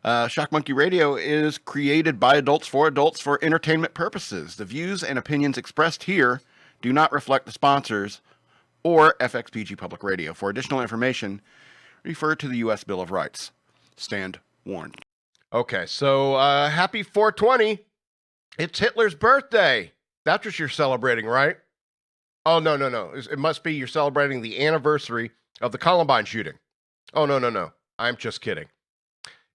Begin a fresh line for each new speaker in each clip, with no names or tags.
Shock Monkey Radio is created by adults for entertainment purposes. The views and opinions expressed here do not reflect the sponsors or FXBG Public Radio. For additional information, refer to the U.S. Bill of Rights. Stand warned.
Okay, so happy 420. It's Hitler's birthday. That's what you're celebrating, right? Oh, no. It must be you're celebrating the anniversary of the Columbine shooting. Oh, no. I'm just kidding.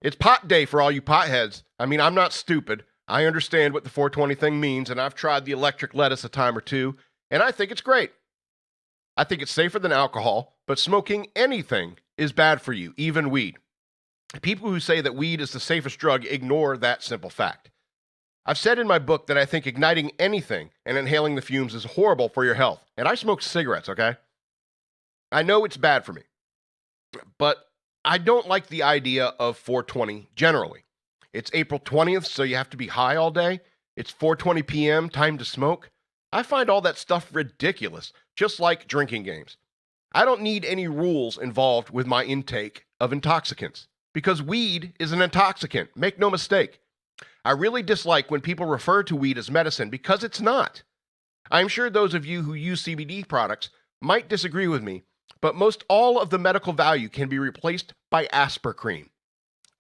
It's pot day for all you potheads. I mean, I'm not stupid. I understand what the 420 thing means, and I've tried the electric lettuce a time or two, and I think it's great. I think it's safer than alcohol, but smoking anything is bad for you, even weed. People who say that weed is the safest drug ignore that simple fact. I've said in my book that I think igniting anything and inhaling the fumes is horrible for your health, and I smoke cigarettes, okay? I know it's bad for me, but I don't like the idea of 420 generally. It's April 20th, so you have to be high all day. It's 4:20 p.m., time to smoke. I find all that stuff ridiculous, just like drinking games. I don't need any rules involved with my intake of intoxicants, because weed is an intoxicant, make no mistake. I really dislike when people refer to weed as medicine, because it's not. I'm sure those of you who use CBD products might disagree with me, but most all of the medical value can be replaced by aspartame.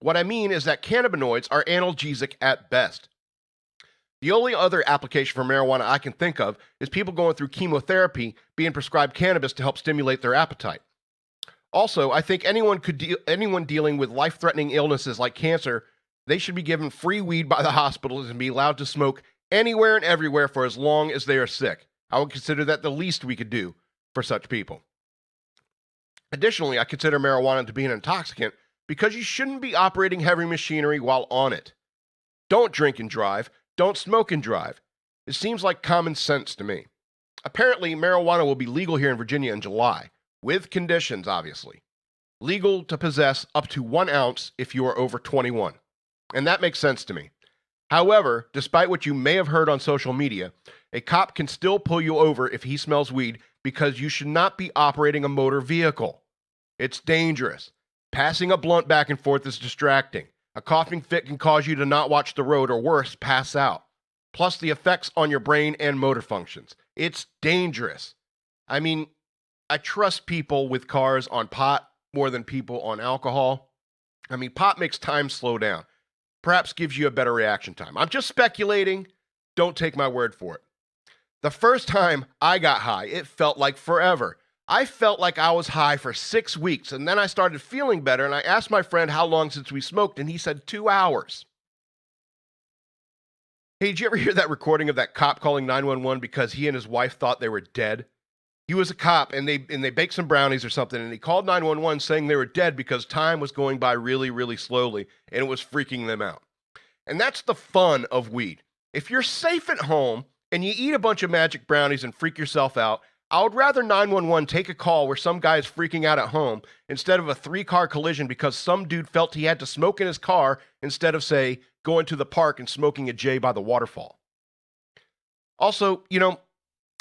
What I mean is that cannabinoids are analgesic at best. The only other application for marijuana I can think of is people going through chemotherapy being prescribed cannabis to help stimulate their appetite. Also, I think anyone dealing with life-threatening illnesses like cancer, they should be given free weed by the hospitals and be allowed to smoke anywhere and everywhere for as long as they are sick. I would consider that the least we could do for such people. Additionally, I consider marijuana to be an intoxicant because you shouldn't be operating heavy machinery while on it. Don't drink and drive. Don't smoke and drive. It seems like common sense to me. Apparently, marijuana will be legal here in Virginia in July, with conditions, obviously. Legal to possess up to 1 ounce if you are over 21. And that makes sense to me. However, despite what you may have heard on social media, a cop can still pull you over if he smells weed because you should not be operating a motor vehicle. It's dangerous. Passing a blunt back and forth is distracting. A coughing fit can cause you to not watch the road or worse, pass out. Plus the effects on your brain and motor functions. It's dangerous. I mean, I trust people with cars on pot more than people on alcohol. I mean, pot makes time slow down. Perhaps gives you a better reaction time. I'm just speculating. Don't take my word for it. The first time I got high, it felt like forever. I felt like I was high for 6 weeks, and then I started feeling better, and I asked my friend how long since we smoked, and he said 2 hours. Hey, did you ever hear that recording of that cop calling 911 because he and his wife thought they were dead? He was a cop, and they baked some brownies or something, and he called 911 saying they were dead because time was going by really, really slowly, and it was freaking them out. And that's the fun of weed. If you're safe at home and you eat a bunch of magic brownies and freak yourself out, I would rather 911 take a call where some guy is freaking out at home instead of a 3-car collision because some dude felt he had to smoke in his car instead of, say, going to the park and smoking a J by the waterfall. Also,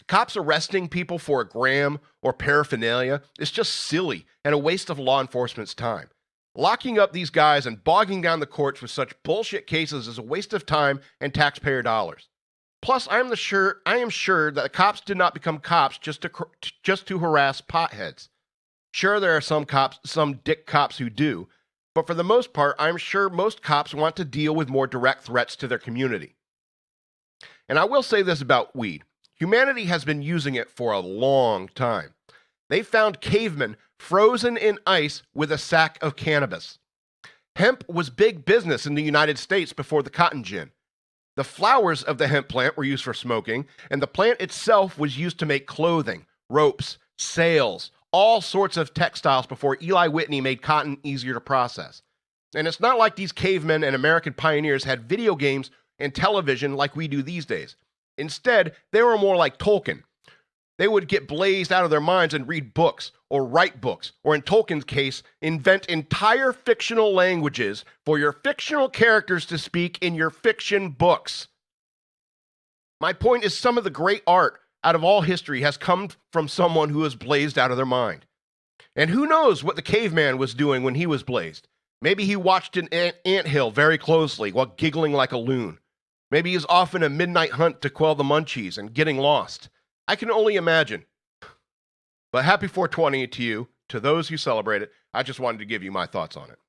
cops arresting people for a gram or paraphernalia is just silly and a waste of law enforcement's time. Locking up these guys and bogging down the courts with such bullshit cases is a waste of time and taxpayer dollars. Plus, I am sure that the cops did not become cops just to harass potheads. Sure, there are some dick cops who do, but for the most part, I'm sure most cops want to deal with more direct threats to their community. And I will say this about weed. Humanity has been using it for a long time. They found cavemen frozen in ice with a sack of cannabis. Hemp was big business in the United States before the cotton gin. The flowers of the hemp plant were used for smoking, and the plant itself was used to make clothing, ropes, sails, all sorts of textiles before Eli Whitney made cotton easier to process. And it's not like these cavemen and American pioneers had video games and television like we do these days. Instead, they were more like Tolkien. They would get blazed out of their minds and read books, or write books, or in Tolkien's case, invent entire fictional languages for your fictional characters to speak in your fiction books. My point is some of the great art out of all history has come from someone who was blazed out of their mind. And who knows what the caveman was doing when he was blazed? Maybe he watched an anthill very closely while giggling like a loon. Maybe he's off in a midnight hunt to quell the munchies and getting lost. I can only imagine. But happy 420 to you, to those who celebrate it. I just wanted to give you my thoughts on it.